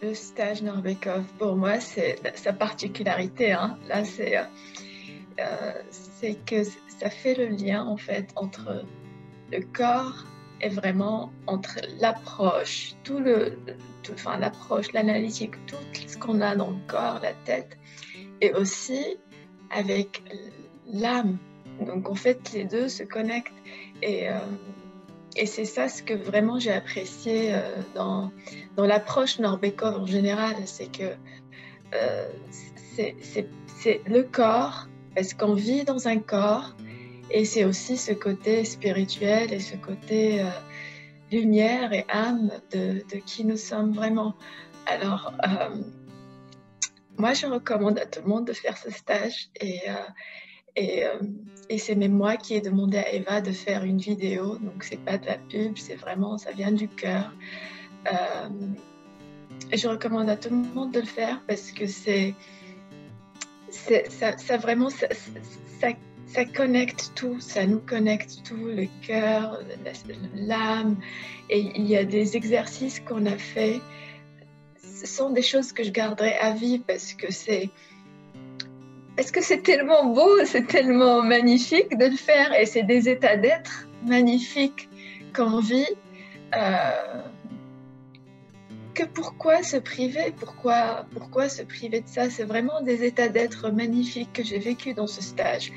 le stage Norbekov, pour moi, c'est sa particularité, hein. Là, c'est que ça fait le lien, en fait, entre le corps et vraiment entre l'approche, enfin, l'approche, l'analytique, tout ce qu'on a dans le corps, la tête, et aussi avec l'âme. Donc, en fait, les deux se connectent. Et, euh, et c'est ça ce que vraiment j'ai apprécié dans l'approche Norbekov en général, c'est que euh, c'est le corps, parce qu'on vit dans un corps, et c'est aussi ce côté spirituel et ce côté lumière et âme de qui nous sommes vraiment. Alors, moi, je recommande à tout le monde de faire ce stage et, euh, et c'est même moi qui ai demandé à Eva de faire une vidéo, donc c'est pas de la pub, c'est vraiment, ça vient du cœur. Euh, et je recommande à tout le monde de le faire parce que ça vraiment, ça connecte tout, ça nous connecte tout, le cœur, l'âme. Et il y a des exercices qu'on a fait. Ce sont des choses que je garderai à vie parce que c'est tellement beau, c'est tellement magnifique de le faire et c'est des états d'être magnifiques qu'on vit. Euh, que pourquoi se priver? Pourquoi se priver de ça? C'est vraiment des états d'être magnifiques que j'ai vécu dans ce stage.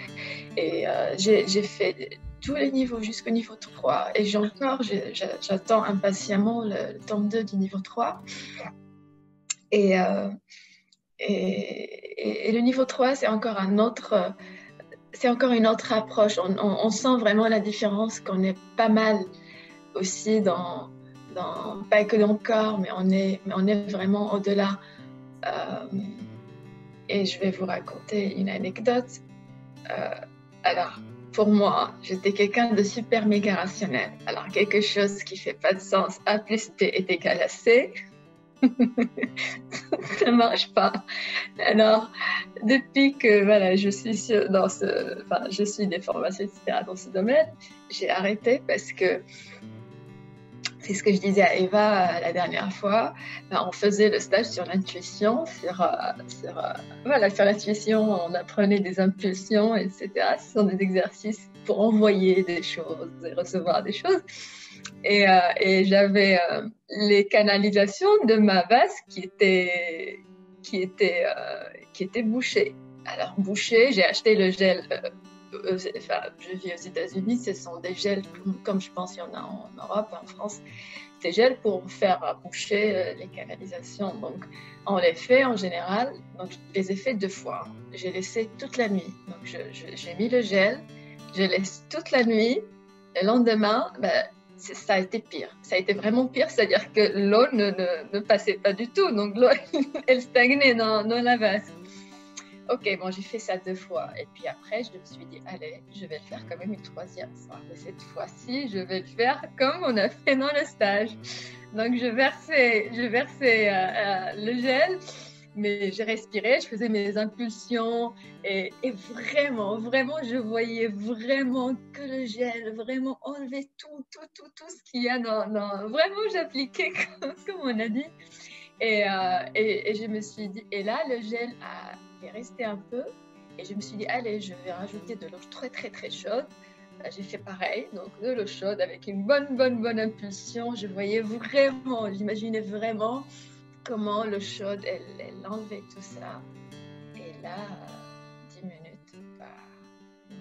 Et j'ai fait tous les niveaux jusqu'au niveau 3. Et j'attends impatiemment le tome 2 du niveau 3. Et, euh, et le niveau 3, c'est encore c'est encore une autre approche. On sent vraiment la différence, qu'on est pas mal aussi pas que dans le corps, mais on est vraiment au-delà. Euh, et je vais vous raconter une anecdote. Euh, alors, pour moi, j'étais quelqu'un de super méga rationnel. Alors, quelque chose qui fait pas de sens, A plus B est égal à C, ça marche pas. Alors, depuis que voilà, je suis je suis des formations, etc. dans ce domaine, j'ai arrêté parce que c'est ce que je disais à Eva la dernière fois. On faisait le stage sur l'intuition, sur l'intuition, on apprenait des impulsions, etc. Ce sont des exercices pour envoyer des choses et recevoir des choses. Et j'avais les canalisations de ma vase qui étaient bouchées. Alors bouchées, j'ai acheté le gel. Enfin, je vis aux États-Unis, ce sont des gels comme je pense qu'il y en a en Europe, en France, des gels pour faire boucher les canalisations. Donc, on les fait en général. Donc, je les ai fait 2 fois. J'ai laissé toute la nuit. Donc, j'ai mis le gel, je laisse toute la nuit. Le lendemain, ça a été pire. Ça a été vraiment pire, c'est-à-dire que l'eau ne passait pas du tout. Donc, l'eau, elle stagnait dans la vase. Ok, bon, j'ai fait ça 2 fois. Et puis après, je me suis dit, allez, je vais le faire quand même une 3e fois. Mais cette fois-ci, je vais le faire comme on a fait dans le stage. Donc, je versais le gel, mais je respirais, je faisais mes impulsions. Et vraiment, vraiment, je voyais vraiment que le gel, vraiment enlever tout ce qu'il y a dans... Vraiment, j'appliquais comme on a dit. Et je me suis dit, et là, le gel est resté un peu. Et je me suis dit, allez, je vais rajouter de l'eau très, très, très chaude. J'ai fait pareil, donc de l'eau chaude avec une bonne impulsion. Je voyais vraiment, j'imaginais vraiment comment l'eau chaude, elle enlevait tout ça. Et là, 10 minutes,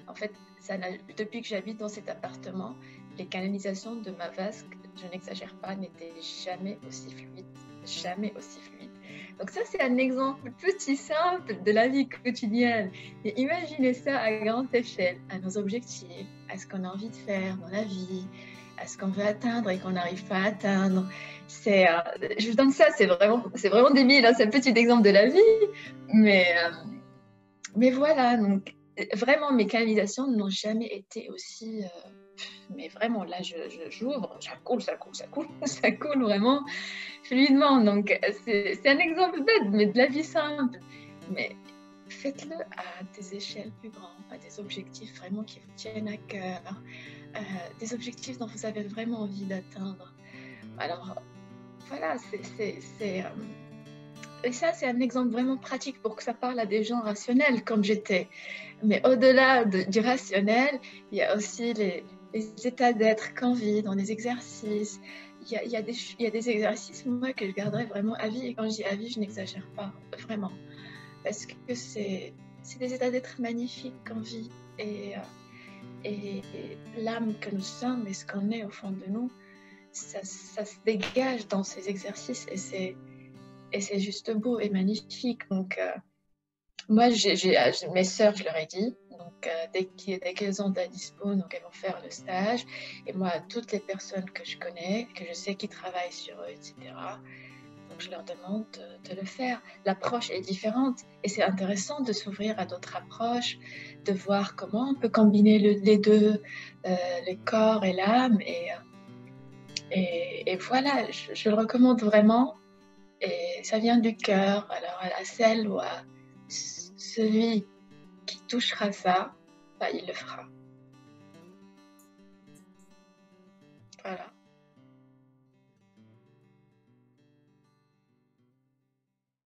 en fait, depuis que j'habite dans cet appartement, les canalisations de ma vasque, je n'exagère pas, n'étaient jamais aussi fluides. Jamais aussi fluide. Donc ça, c'est un exemple petit, simple de la vie quotidienne. Et imaginez ça à grande échelle, à nos objectifs, à ce qu'on a envie de faire dans la vie, à ce qu'on veut atteindre et qu'on n'arrive pas à atteindre. Je vous donne ça, c'est vraiment débile, hein, c'est un petit exemple de la vie, mais voilà. Donc vraiment, mes canalisations n'ont jamais été aussi... mais vraiment, là, j'ouvre, ça coule, ça coule vraiment fluidement. Donc, c'est un exemple bête, mais de la vie simple. Mais faites-le à des échelles plus grandes, à des objectifs vraiment qui vous tiennent à cœur, des objectifs dont vous avez vraiment envie d'atteindre. Alors, voilà, et ça, c'est un exemple vraiment pratique pour que ça parle à des gens rationnels comme j'étais. Mais au-delà du rationnel, il y a aussi les états d'être qu'on vit dans les exercices. Il y a des exercices, moi, que je garderai vraiment à vie. Et quand je dis à vie, je n'exagère pas, vraiment. Parce que c'est des états d'être magnifiques qu'on vit. Et l'âme que nous sommes et ce qu'on est au fond de nous, ça se dégage dans ces exercices et c'est juste beau et magnifique. Donc, moi, mes sœurs, je leur ai dit, donc dès qu'elles ont de la dispo, donc elles vont faire le stage. Et moi, toutes les personnes que je connais, que je sais qui travaillent sur eux, etc., donc je leur demande de le faire. L'approche est différente et c'est intéressant de s'ouvrir à d'autres approches, de voir comment on peut combiner les deux, le corps et l'âme. Et voilà, je le recommande vraiment. Et ça vient du cœur. Alors à celle ou à celui qui touchera ça, bah, il le fera. Voilà.